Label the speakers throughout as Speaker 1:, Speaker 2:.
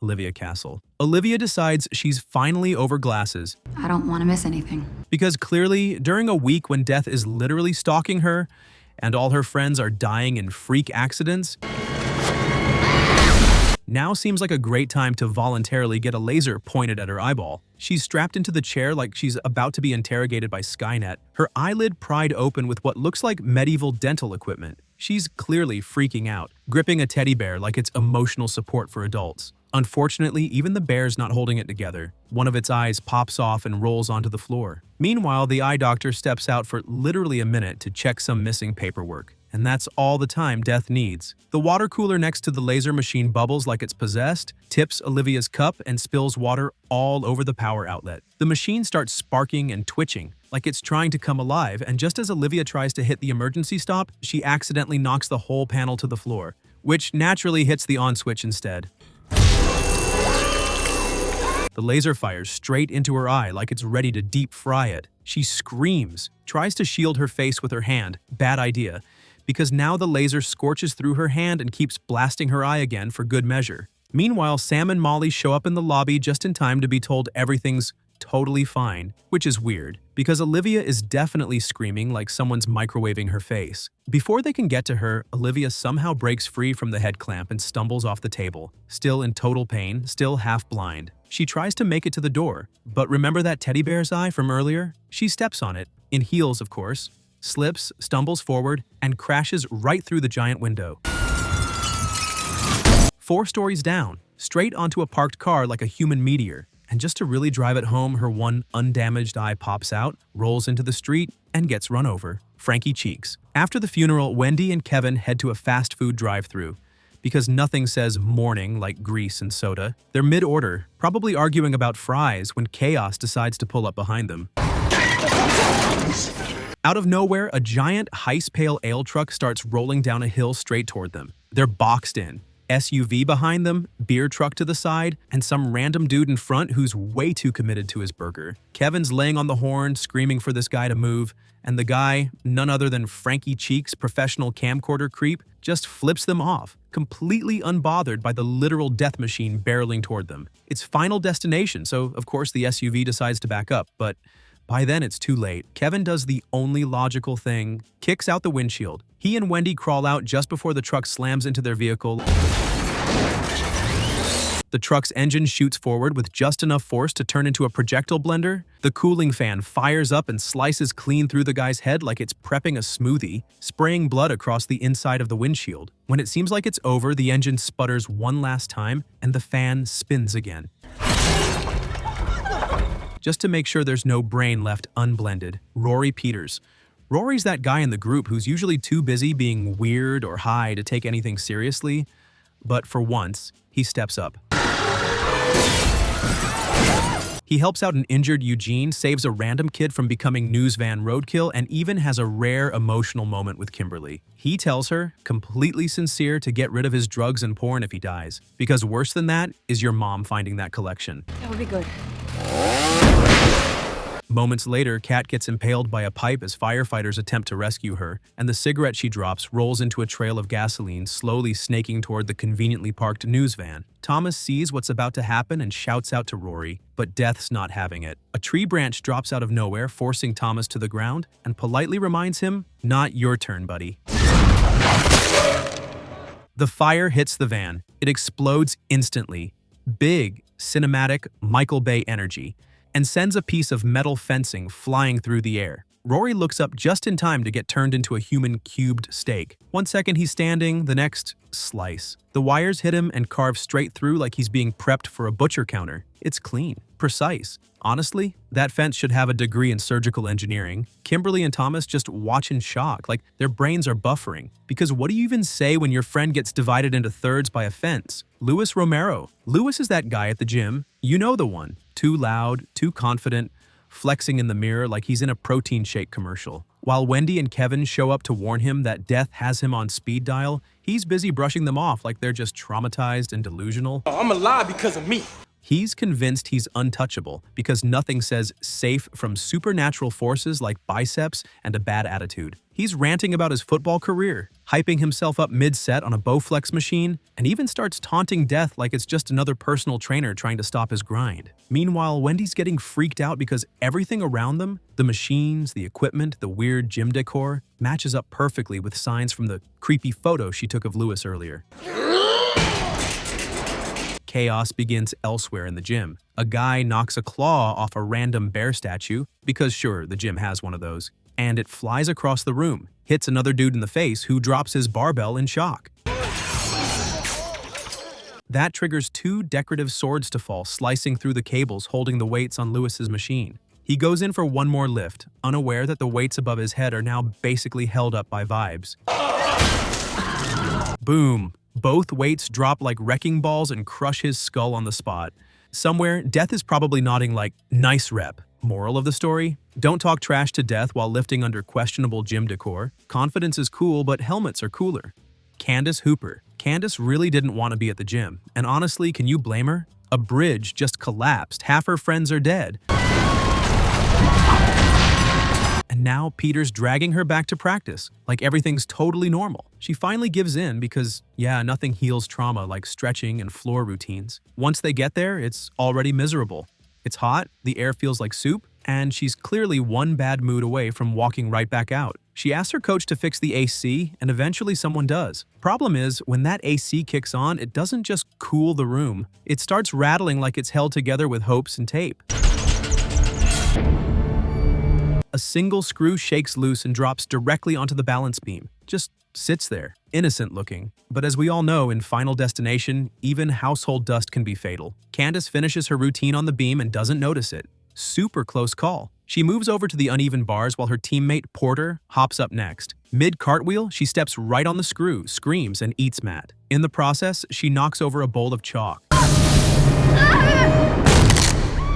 Speaker 1: Olivia Castle. Olivia decides she's finally over glasses
Speaker 2: I don't want to miss anything.
Speaker 1: because clearly, during a week when death is literally stalking her and all her friends are dying in freak accidents, now seems like a great time to voluntarily get a laser pointed at her eyeball. She's strapped into the chair like she's about to be interrogated by Skynet, her eyelid pried open with what looks like medieval dental equipment. She's clearly freaking out, gripping a teddy bear like it's emotional support for adults. Unfortunately, even the bear's not holding it together. One of its eyes pops off and rolls onto the floor. Meanwhile, the eye doctor steps out for literally a minute to check some missing paperwork. And that's all the time death needs. The water cooler next to the laser machine bubbles like it's possessed, tips Olivia's cup, and spills water all over the power outlet. The machine starts sparking and twitching, like it's trying to come alive, and just as Olivia tries to hit the emergency stop, she accidentally knocks the whole panel to the floor, which naturally hits the on switch instead. The laser fires straight into her eye like it's ready to deep fry it. She screams, tries to shield her face with her hand. Bad idea, because now the laser scorches through her hand and keeps blasting her eye again for good measure. Meanwhile, Sam and Molly show up in the lobby just in time to be told everything's totally fine, which is weird, because Olivia is definitely screaming like someone's microwaving her face. Before they can get to her, Olivia somehow breaks free from the head clamp and stumbles off the table, still in total pain, still half blind. She tries to make it to the door, but remember that teddy bear's eye from earlier? She steps on it, in heels of course, slips, stumbles forward, and crashes right through the giant window. 4 stories down, straight onto a parked car like a human meteor. And just to really drive it home, her one undamaged eye pops out, rolls into the street, and gets run over. Frankie Cheeks. After the funeral, Wendy and Kevin head to a fast food drive-thru. Because nothing says mourning like grease and soda. They're mid-order, probably arguing about fries when chaos decides to pull up behind them. Out of nowhere, a giant Heist Pale Ale truck starts rolling down a hill straight toward them. They're boxed in. SUV behind them, beer truck to the side, and some random dude in front who's way too committed to his burger. Kevin's laying on the horn, screaming for this guy to move, and the guy, none other than Frankie Cheeks, professional camcorder creep, just flips them off, completely unbothered by the literal death machine barreling toward them. It's Final Destination, so of course the SUV decides to back up, but by then it's too late. Kevin does the only logical thing, kicks out the windshield. He and Wendy crawl out just before the truck slams into their vehicle. The truck's engine shoots forward with just enough force to turn into a projectile blender. The cooling fan fires up and slices clean through the guy's head like it's prepping a smoothie, spraying blood across the inside of the windshield. When it seems like it's over, the engine sputters one last time and the fan spins again, just to make sure there's no brain left unblended. Rory Peters. Rory's that guy in the group who's usually too busy being weird or high to take anything seriously, but for once, he steps up. He helps out an injured Eugene, saves a random kid from becoming news van roadkill, and even has a rare emotional moment with Kimberly. He tells her, completely sincere, to get rid of his drugs and porn if he dies, because worse than that is your mom finding that collection.
Speaker 2: That would be good.
Speaker 1: Moments later, Kat gets impaled by a pipe as firefighters attempt to rescue her, and the cigarette she drops rolls into a trail of gasoline, slowly snaking toward the conveniently parked news van. Thomas sees what's about to happen and shouts out to Rory, but Death's not having it. A tree branch drops out of nowhere, forcing Thomas to the ground, and politely reminds him, "Not your turn, buddy." The fire hits the van. It explodes instantly. Big, cinematic, Michael Bay energy, and sends a piece of metal fencing flying through the air. Rory looks up just in time to get turned into a human cubed steak. One second he's standing, the next, slice. The wires hit him and carve straight through like he's being prepped for a butcher counter. It's clean, precise. Honestly, that fence should have a degree in surgical engineering. Kimberly and Thomas just watch in shock, like their brains are buffering. Because what do you even say when your friend gets divided into thirds by a fence? Romero. Lewis is that guy at the gym. You know the one. Too loud, too confident, flexing in the mirror like he's in a protein shake commercial. While Wendy and Kevin show up to warn him that death has him on speed dial, he's busy brushing them off like they're just traumatized and delusional.
Speaker 3: I'm alive because of me.
Speaker 1: He's convinced he's untouchable because nothing says safe from supernatural forces like biceps and a bad attitude. He's ranting about his football career, hyping himself up mid-set on a Bowflex machine, and even starts taunting death like it's just another personal trainer trying to stop his grind. Meanwhile, Wendy's getting freaked out because everything around them, the machines, the equipment, the weird gym decor, matches up perfectly with signs from the creepy photo she took of Lewis earlier. Chaos begins elsewhere in the gym. A guy knocks a claw off a random bear statue, because sure, the gym has one of those, and it flies across the room, hits another dude in the face who drops his barbell in shock. That triggers 2 decorative swords to fall, slicing through the cables holding the weights on Lewis's machine. He goes in for one more lift, unaware that the weights above his head are now basically held up by vibes. Boom! Both weights drop like wrecking balls and crush his skull on the spot. Somewhere, Death is probably nodding like, nice rep. Moral of the story? Don't talk trash to Death while lifting under questionable gym decor. Confidence is cool, but helmets are cooler. Candice Hooper. Candice really didn't want to be at the gym, and honestly, can you blame her? A bridge just collapsed, half her friends are dead. And now Peter's dragging her back to practice, like everything's totally normal. She finally gives in because, yeah, nothing heals trauma like stretching and floor routines. Once they get there, it's already miserable. It's hot, the air feels like soup, and she's clearly one bad mood away from walking right back out. She asks her coach to fix the AC, and eventually someone does. Problem is, when that AC kicks on, it doesn't just cool the room. It starts rattling like it's held together with hopes and tape. A single screw shakes loose and drops directly onto the balance beam. Just sits there, innocent looking. But as we all know, in Final Destination, even household dust can be fatal. Candice finishes her routine on the beam and doesn't notice it. Super close call. She moves over to the uneven bars while her teammate, Porter, hops up next. Mid-cartwheel, she steps right on the screw, screams, and eats Matt. In the process, she knocks over a bowl of chalk.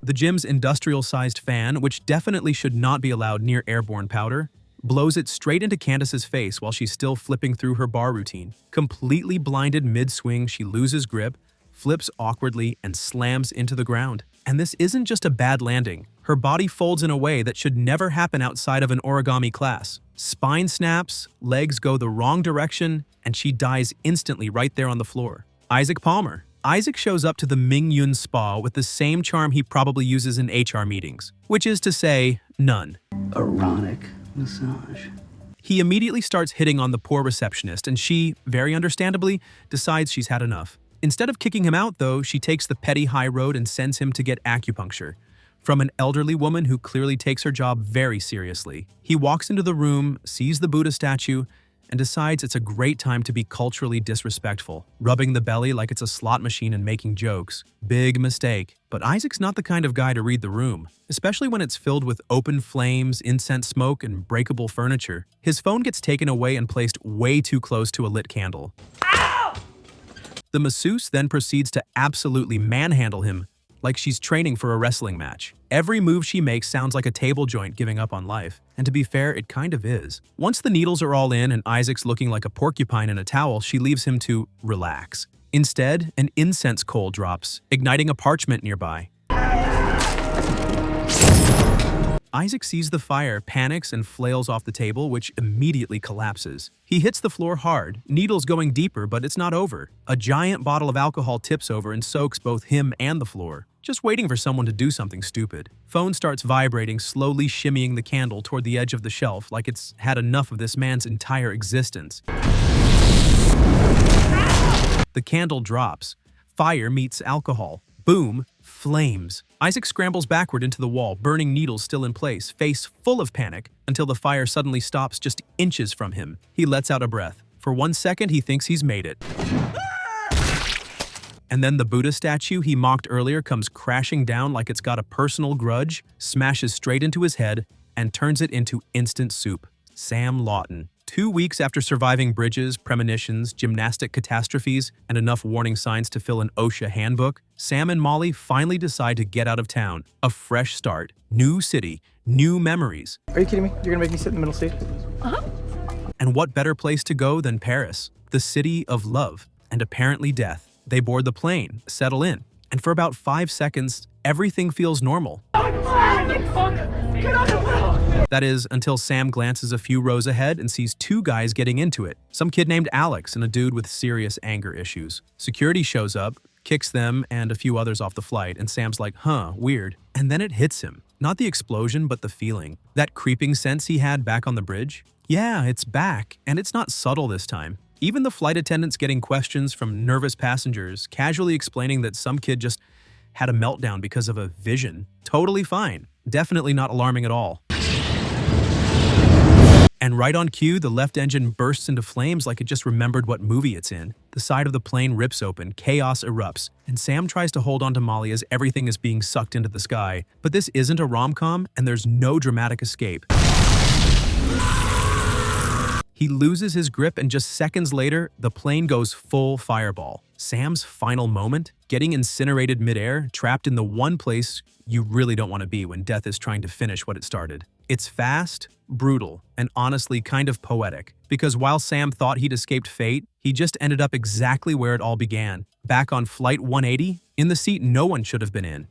Speaker 1: The gym's industrial-sized fan, which definitely should not be allowed near airborne powder, blows it straight into Candice's face while she's still flipping through her bar routine. Completely blinded mid-swing, she loses grip, flips awkwardly, and slams into the ground. And this isn't just a bad landing. Her body folds in a way that should never happen outside of an origami class. Spine snaps, legs go the wrong direction, and she dies instantly right there on the floor. Isaac Palmer. Isaac shows up to the Ming Yun spa with the same charm he probably uses in HR meetings, which is to say, none.
Speaker 2: Erotic massage.
Speaker 1: He immediately starts hitting on the poor receptionist, and she, very understandably, decides she's had enough. Instead of kicking him out, though, she takes the petty high road and sends him to get acupuncture from an elderly woman who clearly takes her job very seriously. He walks into the room, sees the Buddha statue, and decides it's a great time to be culturally disrespectful, rubbing the belly like it's a slot machine and making jokes. Big mistake. But Isaac's not the kind of guy to read the room, especially when it's filled with open flames, incense smoke, and breakable furniture. His phone gets taken away and placed way too close to a lit candle. Ow! The masseuse then proceeds to absolutely manhandle him like she's training for a wrestling match. Every move she makes sounds like a table joint giving up on life. And to be fair, it kind of is. Once the needles are all in and Isaac's looking like a porcupine in a towel, she leaves him to relax. Instead, an incense coal drops, igniting a parchment nearby. Isaac sees the fire, panics, and flails off the table, which immediately collapses. He hits the floor hard, needles going deeper, but it's not over. A giant bottle of alcohol tips over and soaks both him and the floor, just waiting for someone to do something stupid. Phone starts vibrating, slowly shimmying the candle toward the edge of the shelf like it's had enough of this man's entire existence. The candle drops. Fire meets alcohol. Boom, flames. Isaac scrambles backward into the wall, burning needles still in place, face full of panic, until the fire suddenly stops just inches from him. He lets out a breath. For 1 second, he thinks he's made it. And then the Buddha statue he mocked earlier comes crashing down like it's got a personal grudge, smashes straight into his head, and turns it into instant soup. Sam Lawton. 2 weeks after surviving bridges, premonitions, gymnastic catastrophes, and enough warning signs to fill an OSHA handbook, Sam and Molly finally decide to get out of town. A fresh start, new city, new memories.
Speaker 3: Are you kidding me? You're gonna make me sit in the middle seat?
Speaker 4: Uh-huh.
Speaker 1: And what better place to go than Paris, the city of love and apparently death. They board the plane, settle in, and for about 5 seconds, everything feels normal. That is, until Sam glances a few rows ahead and sees two guys getting into it. Some kid named Alex and a dude with serious anger issues. Security shows up, kicks them and a few others off the flight, and Sam's like, huh, weird. And then it hits him. Not the explosion, but the feeling. That creeping sense he had back on the bridge? Yeah, it's back, and it's not subtle this time. Even the flight attendants getting questions from nervous passengers, casually explaining that some kid just had a meltdown because of a vision. Totally fine. Definitely not alarming at all. And right on cue, the left engine bursts into flames like it just remembered what movie it's in. The side of the plane rips open, chaos erupts, and Sam tries to hold on to Molly as everything is being sucked into the sky. But this isn't a rom-com, and there's no dramatic escape. He loses his grip, and just seconds later, the plane goes full fireball. Sam's final moment? Getting incinerated midair, trapped in the one place you really don't want to be when death is trying to finish what it started. It's fast, brutal, and honestly kind of poetic, because while Sam thought he'd escaped fate, he just ended up exactly where it all began, back on Flight 180, in the seat no one should have been in.